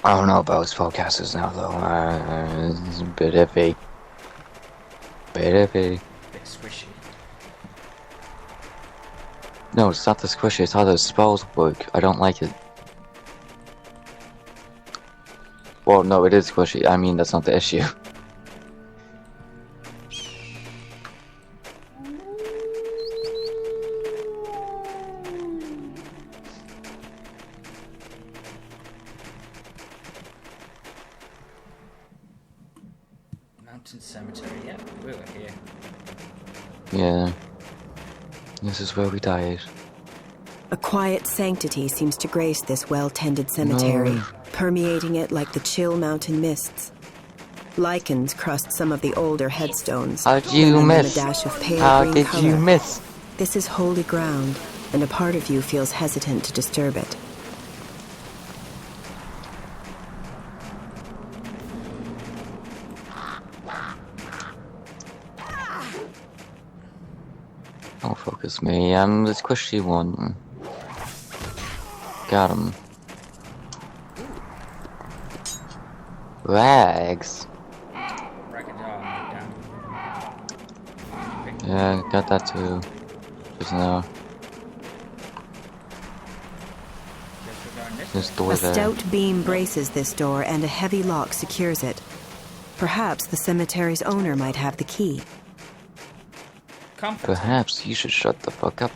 I don't know about spellcasters now though. It's a bit iffy. Bit iffy. Bit squishy. No, it's not the squishy, it's how the spells work. I don't like it. Well, no, it is squishy. I mean, that's not the issue. Mountain Cemetery, yeah, we were here. Yeah. This is where we died. A quiet sanctity seems to grace this well-tended cemetery, permeating it like the chill mountain mists. Lichens crust some of the older headstones. How did you miss? A dash of pale How green did color. you miss? This is holy ground, and a part of you feels hesitant to disturb it. Don't focus me. I'm the squishy one. Got him. Rags. Yeah, got that too. Just now. This door A there. stout beam braces this door, and a heavy lock secures it. Perhaps the cemetery's owner might have the key. Perhaps you should shut the fuck up.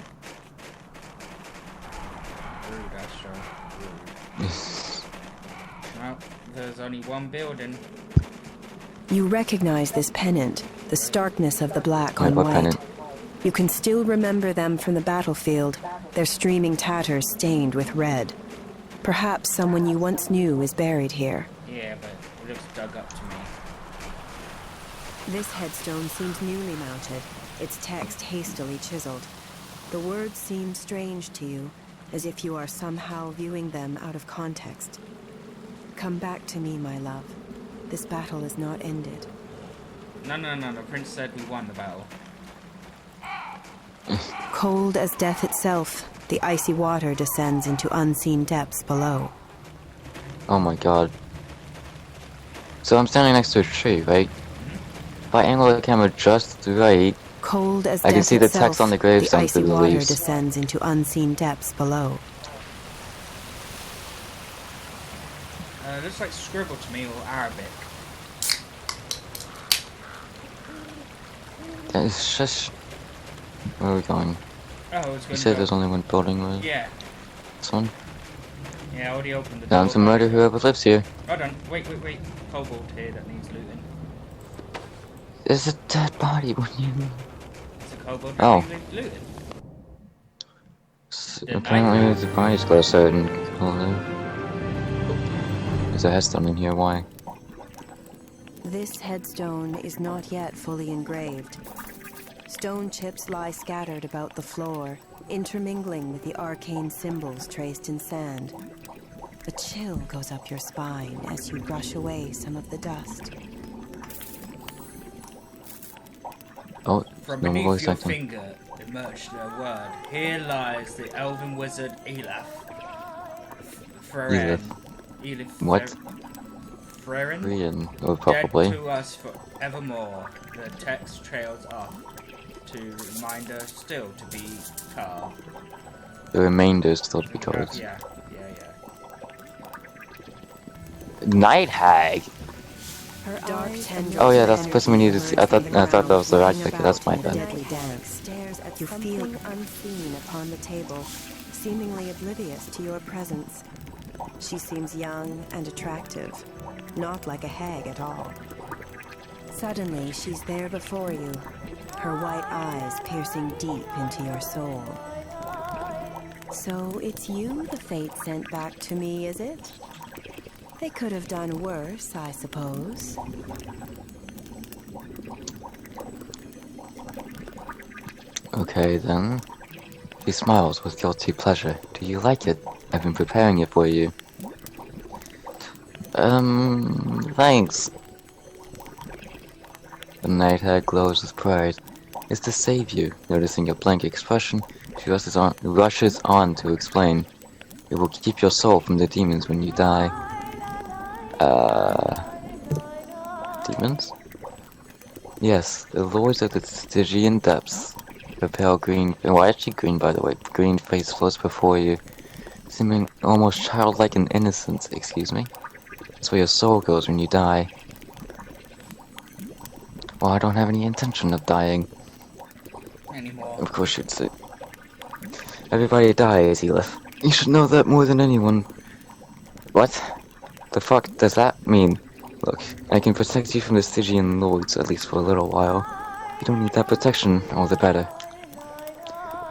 Well, there's only one building. You recognize this pennant, the starkness of the black Wait, on what white. pennant? You can still remember them from the battlefield, their streaming tatters stained with red. Perhaps someone you once knew is buried here. Yeah, but it looks dug up to me. This headstone seems newly mounted, its text hastily chiseled. The words seem strange to you, as if you are somehow viewing them out of context. Come back to me, my love. This battle is not ended. No, the prince said we won the battle. Cold as death itself, the icy water descends into unseen depths below. Oh my god. So I'm standing next to a tree, right? If I angle the camera just right, Cold as I can death see the itself, text on the gravestone icy through the water leaves. descends into unseen depths below. It looks like scribble to me, or Arabic. That is just... Where are we going? Oh, it's going You to said go. there's only one building, right? Yeah, This one? I already opened the door. Down to murder whoever lives here. Hold on, wait. Kobold here that needs looting. There's a dead body when you... It's a kobold Oh. that needs looting. Apparently the body's closer and... There's a headstone in here, why? This headstone is not yet fully engraved. Stone chips lie scattered about the floor, intermingling with the arcane symbols traced in sand. A chill goes up your spine as you brush away some of the dust. Oh, From no beneath voice your acting. finger emerged a word. Here lies the elven wizard Elaf. Frerin. Elif. What? Frerin? Korean, oh, probably. Dead to us forevermore. The text trails off to remind us still to be calm. The remainder is still to be told. Yeah. Night Hag! Dark tendrils Oh yeah, of that's the person we needed to see. I thought that was the right pick. That's my bad. deadly dance. You feel unseen upon the table, seemingly oblivious to your presence. She seems young and attractive, not like a hag at all. Suddenly, she's there before you, her white eyes piercing deep into your soul. So it's you the fate sent back to me, is it? They could have done worse, I suppose. Okay then. She smiles with guilty pleasure. Do you like it? I've been preparing it for you. Thanks. The night hag glows with pride. It's to save you. Noticing your blank expression, she rushes on to explain. It will keep your soul from the demons when you die. Demons? Yes, the lords of the Stygian depths. The pale green, well actually green by the way, green face floats before you, seeming almost childlike and innocent, excuse me. That's where your soul goes when you die. Well, I don't have any intention of dying. Anymore. Of course you'd say. Everybody dies, Elif. You should know that more than anyone. What? The fuck does that mean? Look, I can protect you from the Stygian lords, at least for a little while. You don't need that protection, all the better.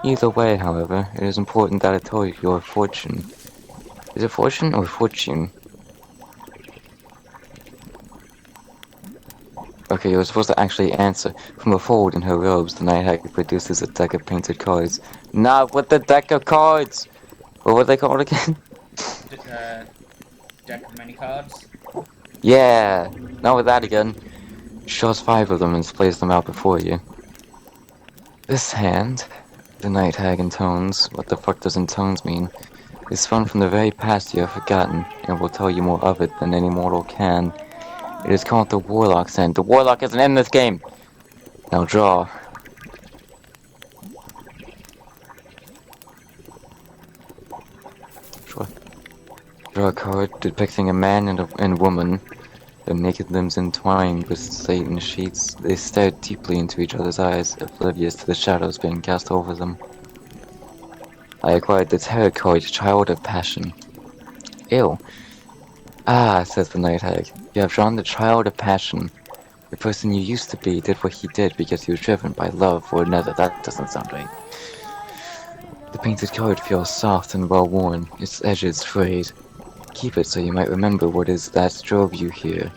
Either way, however, it is important that I tell you your fortune. Is it fortune or fortune? Okay, you were supposed to actually answer. From a fold in her robes, the night hag produces a deck of painted cards. Not with the deck of cards! What were they called again? Deck of many cards. Yeah, not with that again. She draws 5 of them and plays them out before you. This hand, the night hag intones, what the fuck does intones mean, is fun from the very past you have forgotten, and will tell you more of it than any mortal can. It is called the Warlock's Hand. The Warlock isn't in this game! Now draw. Draw a card depicting a man and woman, their naked limbs entwined with Satan's sheets. They stare deeply into each other's eyes, oblivious to the shadows being cast over them. I acquired the tarot card, Child of Passion. Ew. Ah, says the night hag. You have drawn the Child of Passion. The person you used to be did what he did because he was driven by love for another. That doesn't sound right. The painted card feels soft and well worn, its edges frayed. Keep it so you might remember what is that drove you here.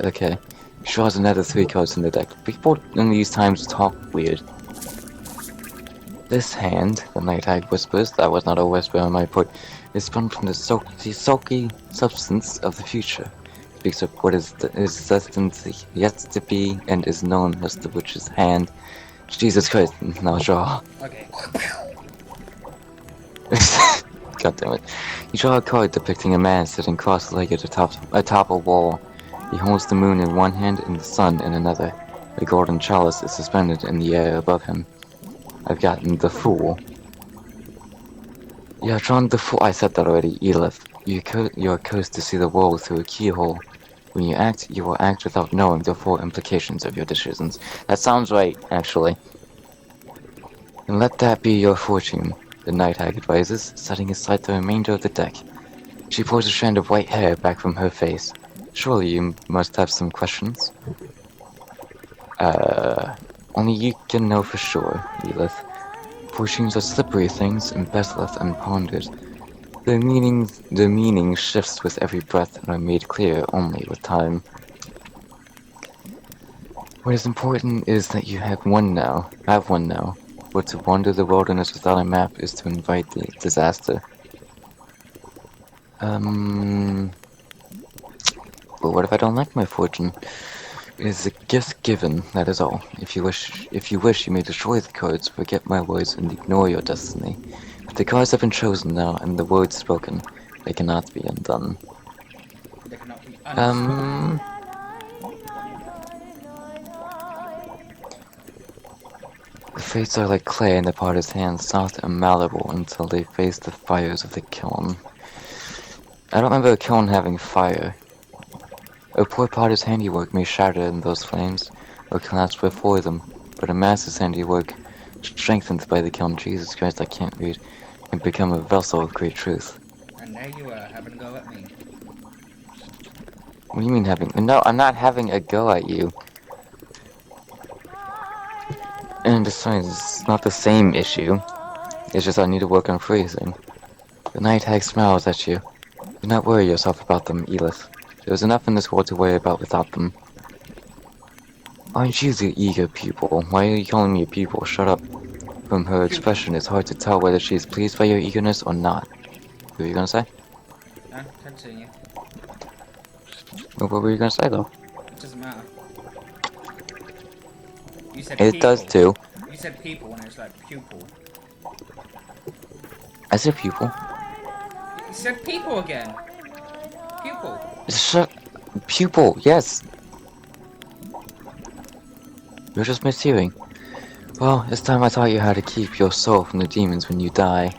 Okay. She draws another 3 cards in the deck. People in these times talk weird. This hand, the night hag whispers, that was not a whisper on my part, is spun from the sulky substance of the future. Speaks of what is destined yet to be and is known as the witch's hand. Jesus Christ, now draw. Okay. God damn it. You draw a card depicting a man sitting cross-legged atop a wall. He holds the moon in one hand and the sun in another. A golden chalice is suspended in the air above him. I've gotten the Fool. You have drawn the Fool. I said that already, Elif. You are cursed to see the world through a keyhole. When you act, you will act without knowing the full implications of your decisions. That sounds right, actually. And let that be your fortune, the night hag advises, setting aside the remainder of the deck. She pulls a strand of white hair back from her face. Surely you must have some questions? Only you can know for sure, Elif. Fortunes are slippery things and best left unpondered. The meaning shifts with every breath and are made clear only with time. What is important is that you have one now. But to wander the wilderness without a map is to invite the disaster. But what if I don't like my fortune? It is a gift given, that is all. If you wish, you may destroy the cards, forget my words, and ignore your destiny. But the cards have been chosen now, and the words spoken. They cannot be undone. They cannot be undone. The fates are like clay in the potter's hands, soft and malleable until they face the fires of the kiln. I don't remember a kiln having fire. A poor potter's handiwork may shatter in those flames, or collapse before them, but a master's handiwork, strengthened by the kiln, Jesus Christ, I can't read, can become a vessel of great truth. And there you are, having a go at me. What do you mean having? No, I'm not having a go at you. And besides, it's not the same issue. It's just I need to work on phrasing. The night hag smiles at you. Do not worry yourself about them, Elif. There's enough in this world to worry about without them. Aren't you the eager pupil? Why are you calling me a pupil? Shut up. From her expression, it's hard to tell whether she is pleased by your eagerness or not. What were you gonna say? Continue. What were you gonna say, though? It doesn't matter. You said It people. does, too. You said people when it was like pupil. I said pupil. You said people again. pupil. Shut. Pupil, yes. You're just mishearing. Well, it's time I taught you how to keep your soul from the demons when you die.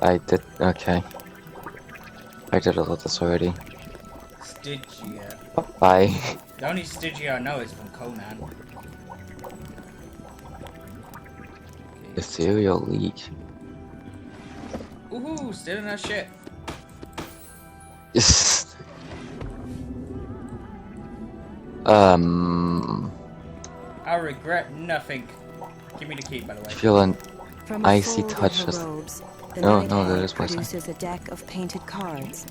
I did. Okay. I did all of this already. Stygia. Bye. The only Stygia I know is from Conan. The serial leak. Woohoo! Still in our ship. I regret nothing. Give me the key, by the way. Feel an From a icy fold touch. in her robes, the No, night no, that hag is what I said. produces a deck of painted cards.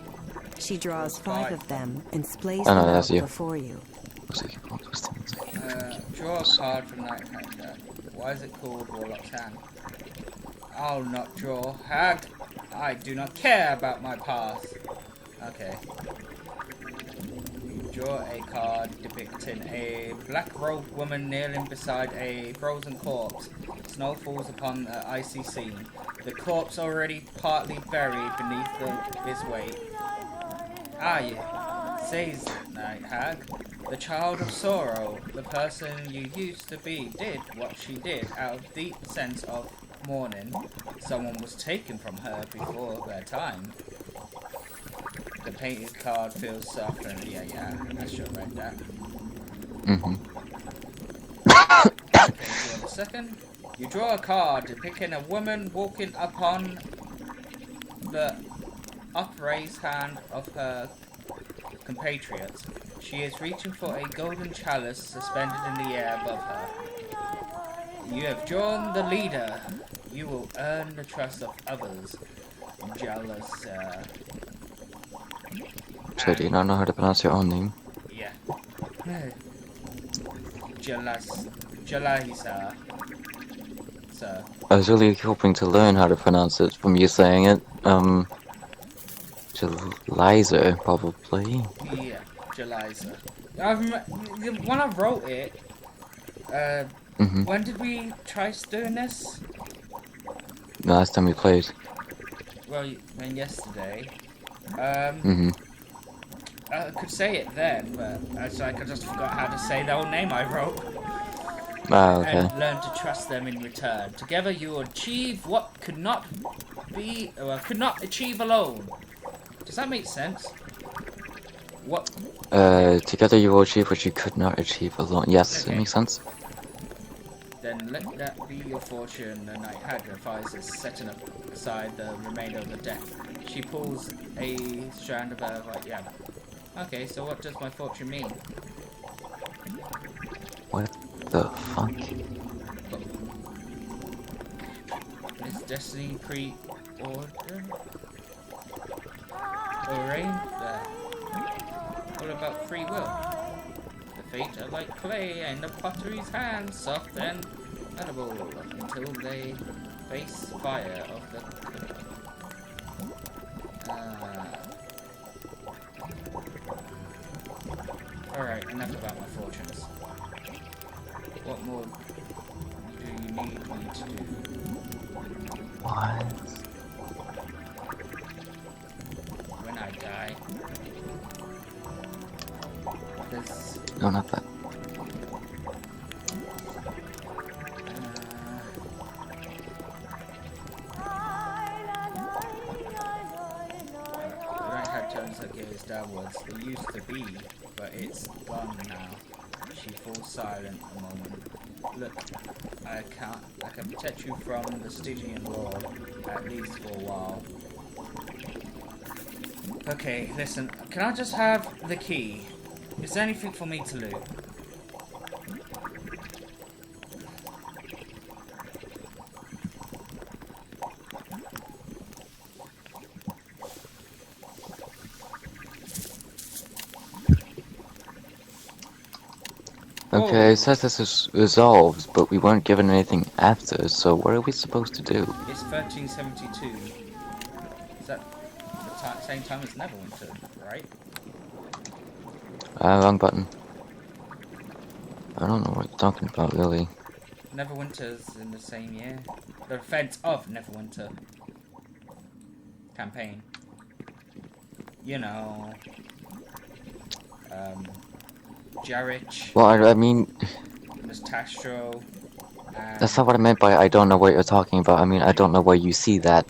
She draws 5 of them and splays Oh, no, them that's out you. before you. Draw a card from that character. Why is it called Warlock's Hand? I'll not draw. Hag! I do not care about my past. Okay. You draw a card depicting a black-robed woman kneeling beside a frozen corpse. Snow falls upon the icy scene. The corpse already partly buried beneath his weight. Ah, yeah. Says Night Hag. The child of sorrow, the person you used to be, did what she did out of deep sense of mourning. Someone was taken from her before their time. The painted card feels soft and yeah, I should have read that. Okay, give a second. You draw a card depicting a woman walking upon the upraised hand of her compatriots. She is reaching for a golden chalice suspended in the air above her. You have drawn the leader. You will earn the trust of others. Jealous, So do you not know how to pronounce your own name? yeah. Jalisa. Sir. I was really hoping to learn how to pronounce it from you saying it. Liza, probably. Yeah, Jalisa. When I wrote it, when did we try doing this? The last time we played. Well, yesterday. I could say it then, but it's like I just forgot how to say the old name I wrote. Ah, okay. And learn to trust them in return. Together you will achieve what could not achieve alone. Does that make sense? What? Together you will achieve what you could not achieve alone. Yes, Okay. it makes sense. Then let that be your fortune. The Night Hag advises, setting aside the remainder of the deck. She pulls a strand of her, like, yeah. Okay, so what does my fortune mean? What the fuck? Is destiny pre-order? Arranged there. What about free will? The fate are like clay in the pottery's hands, soft and edible, until they face fire of the cooking. Alright, enough about my fortunes. What more do you need me to do? What? When I die? There's... No, not that. The right hand turns her gaze downwards. It used to be, but it's gone now. She falls silent a moment. Look, I can protect you from the Stygian Lord, at least for a while. Okay, listen, can I just have the key? Is there anything for me to loot? Okay, it says this is resolved, but we weren't given anything after, so what are we supposed to do? It's 1372. Is that the same time as Neverwinter, right? Wrong button. I don't know what you're talking about, really. Neverwinter's in the same year. the defense of Neverwinter campaign. You know, Jarich, Well, I mean, Miss Tastro, and... that's not what I meant by I don't know what you're talking about. I mean, I don't know where you see that.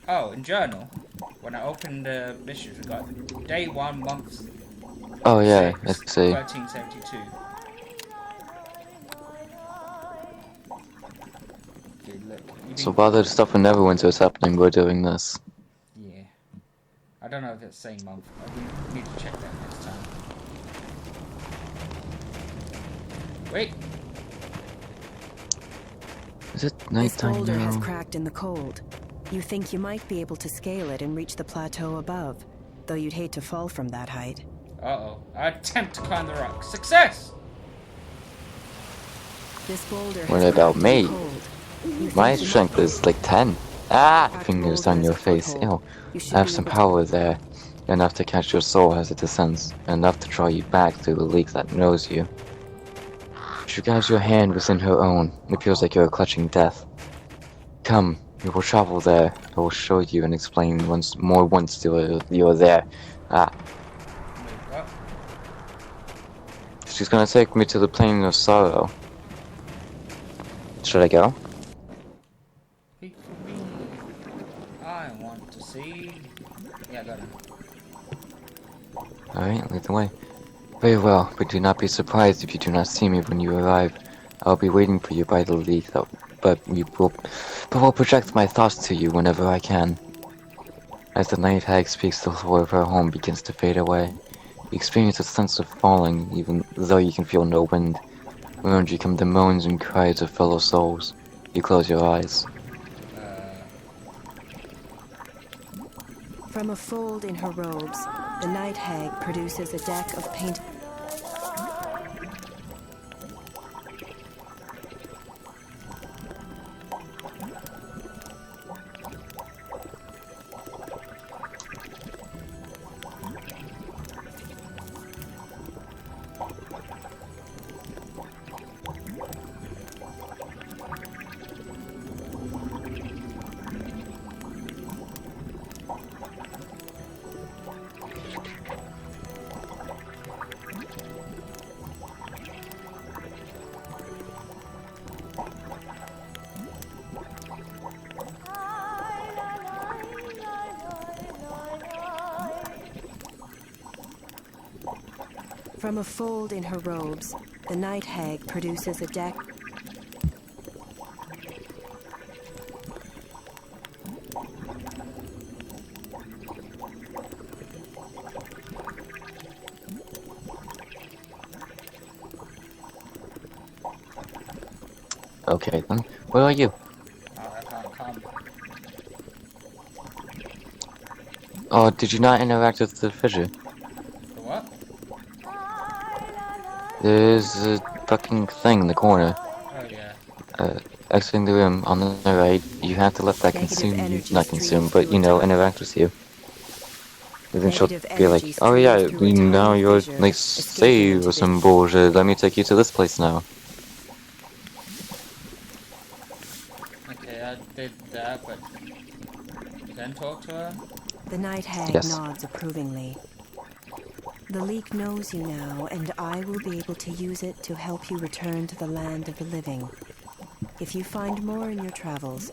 Oh, in journal, when I opened the missions, we got day 1, month Oh yeah, 6, let's see. 1372. Okay, look. So while the stuff in Neverwinter is happening, we're doing this. Yeah. I don't know if it's the same month. We need to check that next time. Wait. Is it This nighttime boulder has now? cracked in the cold. You think you might be able to scale it and reach the plateau above, though you'd hate to fall from that height. Uh-oh. I attempt to climb the rock. Success! This boulder What has about cracked in me? the cold. You My think you strength might is like 10. Ah! Cracked Fingers boulder on is your a face. foothold. Ew. You should I have be some able to- power there. Enough to catch your soul as it descends. Enough to draw you back through the leak that knows you. She grabs your hand within her own. It feels like you're clutching death. Come, we will travel there. I will show you and explain once you're there. Ah. Wait, what? She's gonna take me to the plane of sorrow. Should I go? Wait for me. I want to see... Yeah, I got him. Alright, lead the way. Very well, but do not be surprised if you do not see me when you arrive. I'll be waiting for you by the leak, but will project my thoughts to you whenever I can. As the night hag speaks, the floor of her home begins to fade away. You experience a sense of falling, even though you can feel no wind. Around you come the moans and cries of fellow souls. You close your eyes. From a fold in her robes, the night hag produces a deck of paint. From a fold in her robes, the night hag produces a deck. Okay then, where are you? Oh, I can't come. Oh, did you not interact with the fissure? The what? There's a fucking thing in the corner. Oh, yeah. Exiting the room on the right, you have to let that Negative consume you, energy not consume, streams but through you a know, tunnel. interact with you. And then she'll Negative be like, energy oh yeah, streams through a tiny now you're fissure, like escaping save into or some the- bullshit, let me take you to this place now. Okay, I did that, but... Then talk to her? The night hag Yes. nods approvingly. The leak knows you now, and I will be able to use it to help you return to the land of the living. If you find more in your travels,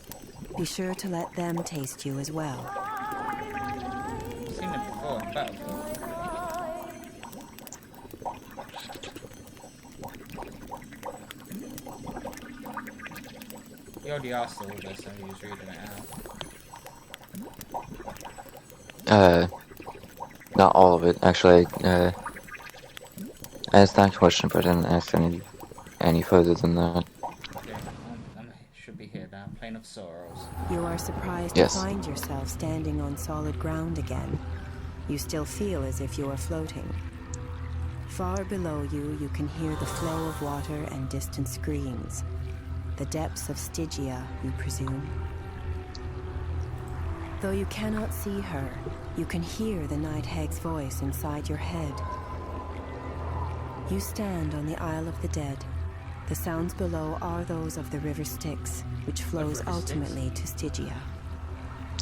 be sure to let them taste you as well. I've seen it before in Battlefield. He already asked all this and he was reading it out. Not all of it, actually, I asked that question, but I didn't ask any further than that. Okay, should be here now. Plane of Sorrows. You are surprised Yes. to find yourself standing on solid ground again. You still feel as if you are floating. Far below you, you can hear the flow of water and distant screams. The depths of Stygia, you presume. Though you cannot see her, you can hear the night hag's voice inside your head. You stand on the Isle of the Dead, The sounds below are those of the river Styx, which flows ultimately to Stygia.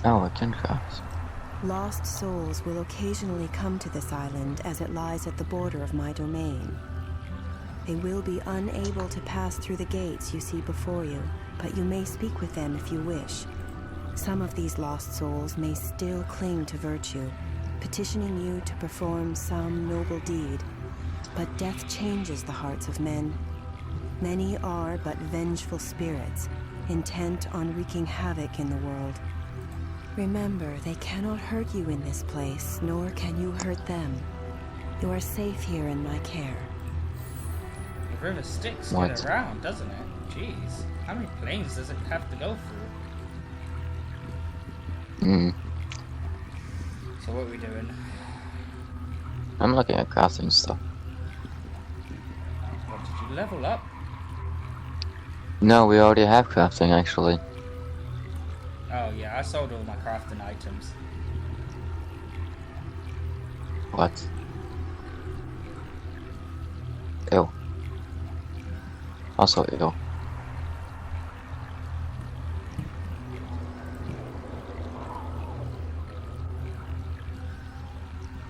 Oh, I can craft. Lost souls will occasionally come to this island as it lies at the border of my domain. They will be unable to pass through the gates you see before you, but you may speak with them if you wish. Some of these lost souls may still cling to virtue, petitioning you to perform some noble deed. But death changes the hearts of men. Many are but vengeful spirits, intent on wreaking havoc in the world. Remember, they cannot hurt you in this place, nor can you hurt them. You are safe here in my care. The river Styx What? get around, doesn't it? Jeez. How many planes does it have to go through? So what are we doing? I'm looking at crafting stuff. What, did you level up? No, we already have crafting, actually. Oh yeah, I sold all my crafting items. What? Ew. Also ew.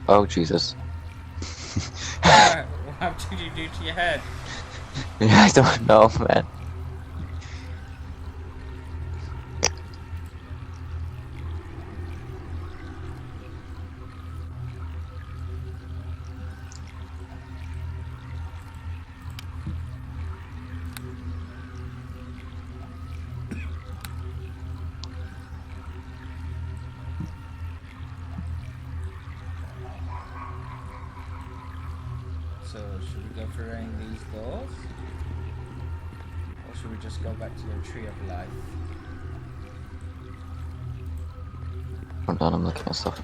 Oh, Jesus. What did you do to your head? I don't know, man. So, should we go through any of these doors? Or should we just go back to the Tree of Life? Hold on, I'm looking at stuff.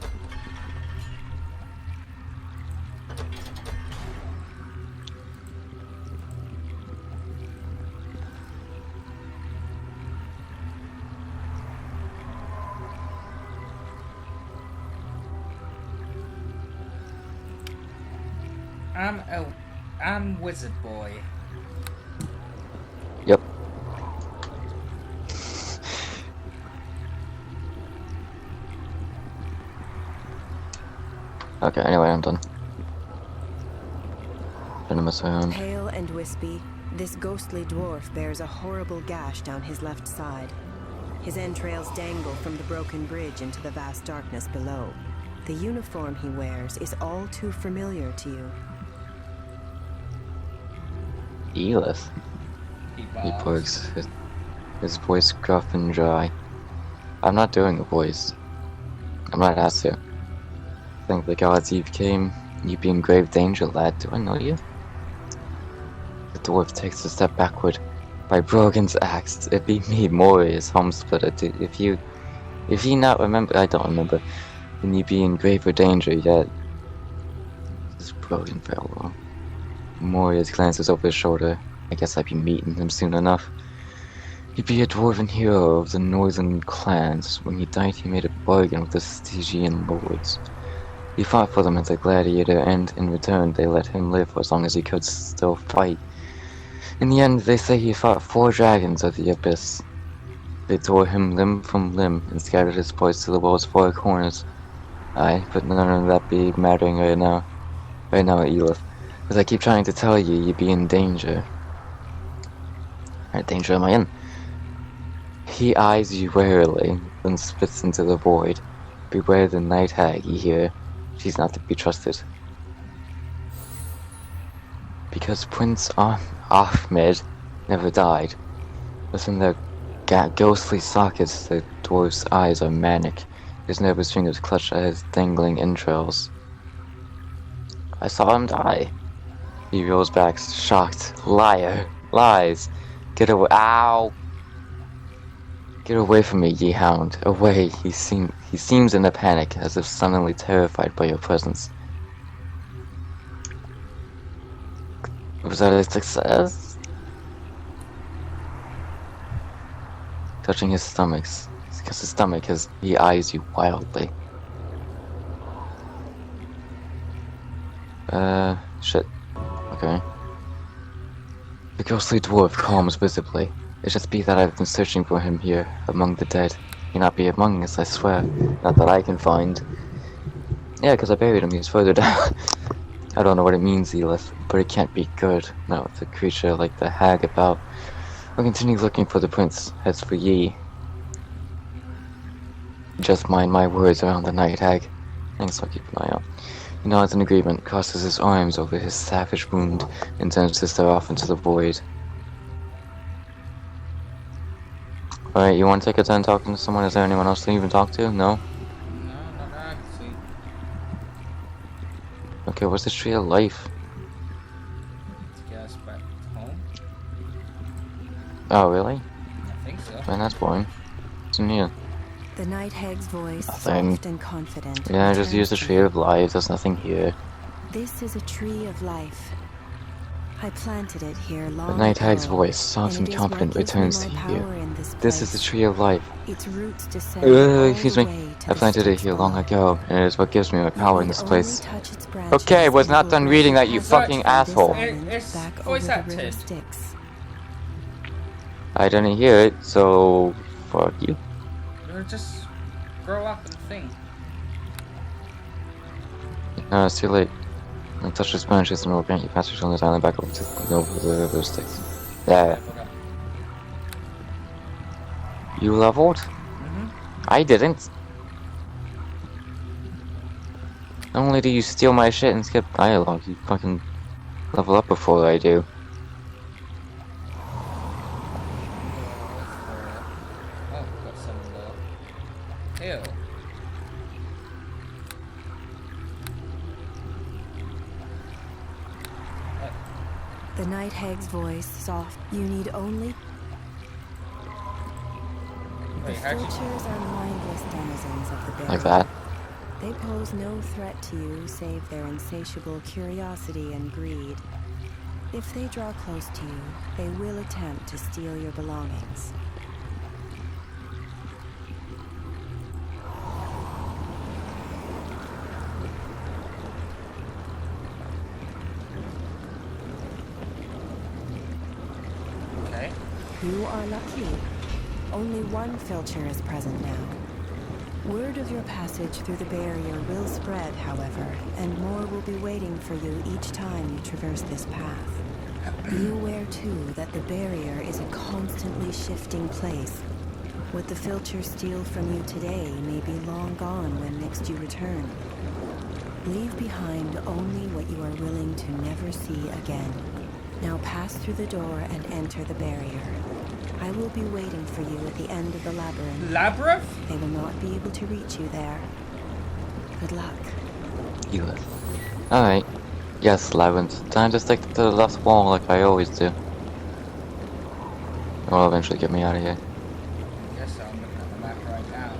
I'm Wizard Boy. Yep. Okay, anyway, I'm done. Gonna mess around. Pale and wispy, this ghostly dwarf bears a horrible gash down his left side. His entrails dangle from the broken bridge into the vast darkness below. The uniform he wears is all too familiar to you. Elith. He barks, his voice gruff and dry. I'm not doing a voice. I'm not asked to. I think the God's Eve came. You be in grave danger, lad. Do I know you? The dwarf takes a step backward. By Brogan's axe, it be me, Morius, home splitter. If you not remember, I don't remember. Then you be in graver danger yet. This Brogan fellow. Morius glances over his shoulder. I guess I'd be meeting him soon enough. He'd be a dwarven hero of the northern clans. When he died, he made a bargain with the Stygian lords. He fought for them as a gladiator, and in return, they let him live for as long as he could still fight. In the end, they say he fought 4 dragons at the abyss. They tore him limb from limb and scattered his parts to the world's 4 corners. Aye, but none of that be mattering right now. Right now, Elith. As I keep trying to tell you, you be in danger. What danger am I in? He eyes you warily, then spits into the void. Beware the night hag, you hear? She's not to be trusted. Because Prince Ahmed never died. Within their ghostly sockets, the dwarf's eyes are manic. His nervous fingers clutch at his dangling entrails. I saw him die. He rolls back, shocked. Liar! Lies! Get away! Ow! Get away from me, ye hound! Away! He seems in a panic, as if suddenly terrified by your presence. Was that a success? Touching his stomach, because his stomach he eyes you wildly. Shit. Okay. The ghostly dwarf calms visibly. It just be that I've been searching for him here, among the dead. He not be among us, I swear. Not that I can find. Yeah, because I buried him, he's further down. I don't know what it means, Elith, but it can't be good. Not with a creature like the hag about. I'll continue looking for the prince. As for ye, just mind my words around the night hag. Thanks, I'll keep an eye out. He nods in agreement, crosses his arms over his savage wound, and turns to stare off into the void. Alright, you want to take a turn talking to someone? Is there anyone else to even talk to? No? No, not that I can see. Okay, what's this tree of life? To get us back home? Oh, really? I think so. Man, that's boring. What's in here? The night hag's voice, Nothing. soft and confident. Yeah, I just returns used the to tree you. of life, there's nothing here. This is a tree of life. I planted it here long The night hag's ago, voice, soft and it is confident, what gives me returns to my you. power in this This is the place. tree of life. Its roots descend all Excuse the me. way to I the planted it sticks here long below. ago, and it is what gives me my You power in need this only place. touch its branches Okay, was and not it done will reading brush that, you the fucking passage from this asshole. island It's back voice over the river acted. Styx. I didn't hear it, so fuck you. Just grow up and think. No, it's too late. I touched the branches and will grant you passage on this island back over to the river Styx. I Yeah, forgot. you leveled? I didn't. Not only do you steal my shit and skip dialogue, you fucking level up before I do. Oh, got some hill. The night hag's voice, soft. You need only. The Wait, how'd you... filchers are mindless denizens of the barrier. Like that. They pose no threat to you save their insatiable curiosity and greed. If they draw close to you, they will attempt to steal your belongings. Okay. You are lucky. Only one filcher is present now. Word of your passage through the barrier will spread, however, and more will be waiting for you each time you traverse this path. Be aware, too, that the barrier is a constantly shifting place. What the filchers steal from you today may be long gone when next you return. Leave behind only what you are willing to never see again. Now pass through the door and enter the barrier. I will be waiting for you at the end of the labyrinth. Labyrinth? They will not be able to reach you there. Good luck. You live. Alright. Yes, Labyrinth. Time to stick to the left wall like I always do. It will eventually get me out of here. Yes, I'm looking at the map right now.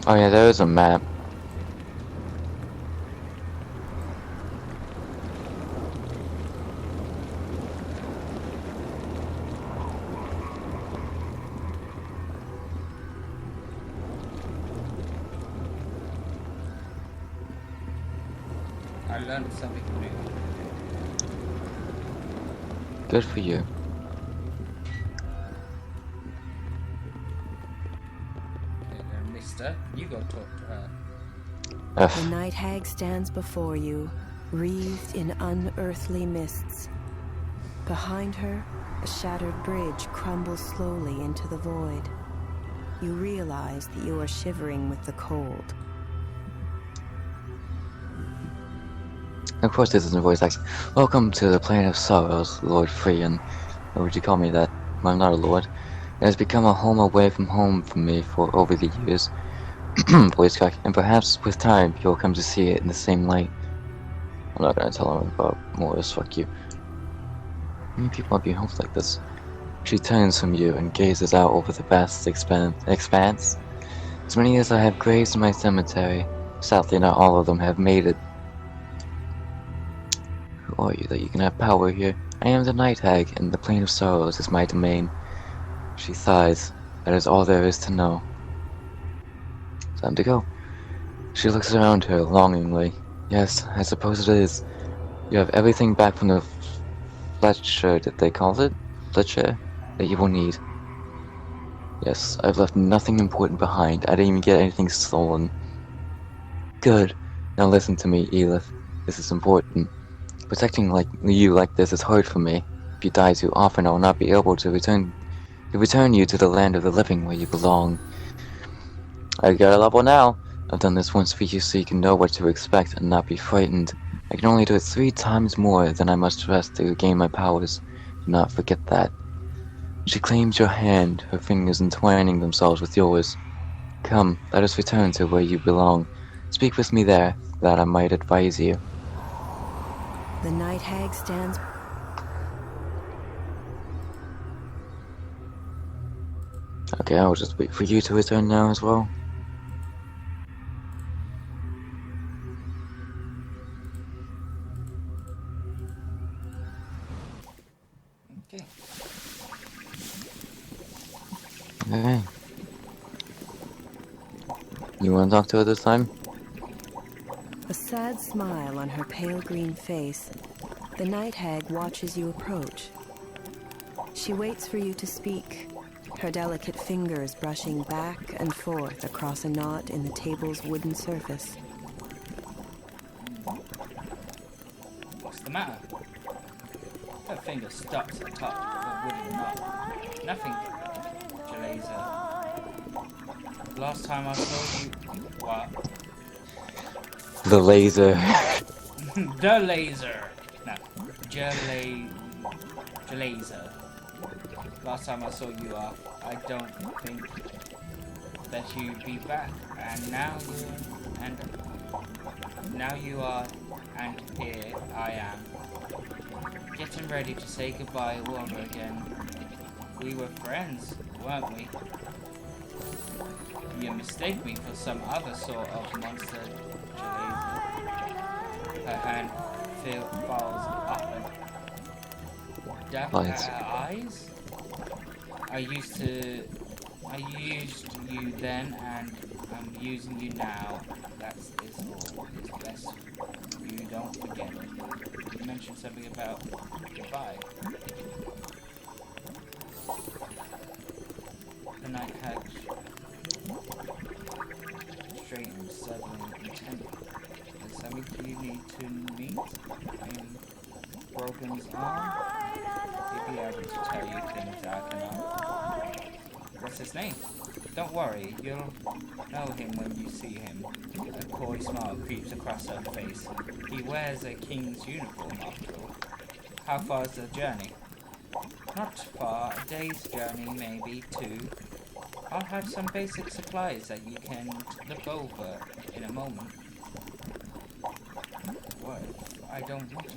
Oh yeah, there is a map. I learned something new. Good for you. Mister, you go talk to her. The Ugh. night hag stands before you, wreathed in unearthly mists. Behind her, a shattered bridge crumbles slowly into the void. You realize that you are shivering with the cold. Of course this isn't voice acting. Welcome to the plane of sorrows, Lord Freyan. Or would you call me that? Well, I'm not a lord. It has become a home away from home for me for over the years. Voice crack. And perhaps with time you'll come to see it in the same light. I'm not gonna tell him about Morris, fuck you. Many people have been homes like this. She turns from you and gazes out over the vast expanse. As many as I have graves in my cemetery, sadly not all of them have made it. Who are you that you can have power here? I am the Night Hag, and the Plane of Sorrows is my domain. She sighs. That is all there is to know. Time to go. She looks around her longingly. Yes, I suppose it is. You have everything back from the Fletcher, did they call it? Fletcher? That you will need. Yes, I've left nothing important behind. I didn't even get anything stolen. Good. Now listen to me, Elith. This is important. Protecting you like this is hard for me. If you die too often, I will not be able to return you to the land of the living where you belong. I got a level now. I've done this once for you so you can know what to expect and not be frightened. I can only do it 3 times more than I must rest to regain my powers. Do not forget that. She claims your hand, her fingers entwining themselves with yours. Come, let us return to where you belong. Speak with me there, that I might advise you. The night hag stands. Okay, I'll just wait for you to return now as well. Okay. Okay. You want to talk to her this time? A sad smile on her pale green face, the night hag watches you approach. She waits for you to speak, her delicate fingers brushing back and forth across a knot in the table's wooden surface. What's the matter? Her finger stops at the top of a wooden knot. Nothing, Jalazer. Last time I saw you... What? The laser. The laser! No. Jalazer. Last time I saw you off, I don't think that you'd be back. And now you are, and here I am. Getting ready to say goodbye all over again. We were friends, weren't we? You mistake me for some other sort of monster, Jalazer. Her hand falls up and down her eyes. I used you then, and I'm using you now. That's all. It's best you don't forget it. You mentioned something about goodbye. The night hag straightened, suddenly intently. There's something you need to meet in Brogan's arm. He'd be able to tell you things I cannot. What's his name? Don't worry, you'll know him when you see him. A coy smile creeps across her face. He wears a king's uniform, after all. How far is the journey? Not far, a day's journey, maybe 2. I'll have some basic supplies that you can look over in a moment. What if I don't want to?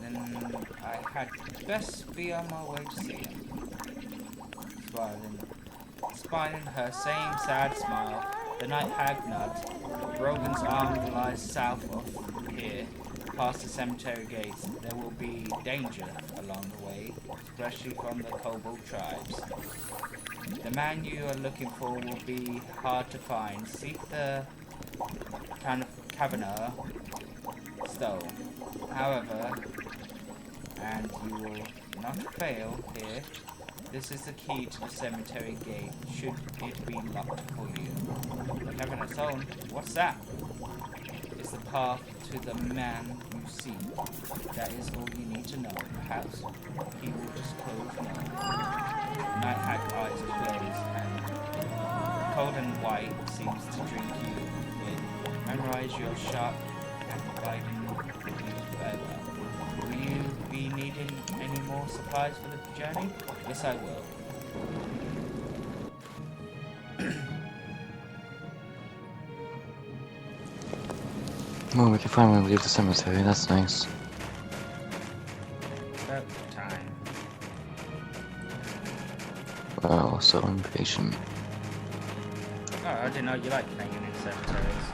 Then I had best be on my way to see him. Smiling her same sad smile, the night hag nods. Brogan's arm lies south of here, past the cemetery gates. There will be danger along the way, especially from the kobold tribes. The man you are looking for will be hard to find. Seek the Cavanagh stone. However, and you will not fail here. This is the key to the cemetery gate, should it be locked for you. The Cavanagh stone? What's that? It's the path to the man you seek. That is all you need to know. Perhaps he will disclose more. Night hag eyes closed, and cold and white seems to drink you in. Memorize your sharp and biting forever. Will you be needing any more supplies for the journey? Yes, I will. Well, we can finally leave the cemetery, that's nice. About time. Wow, so impatient. Oh, I didn't know you liked playing in cemeteries.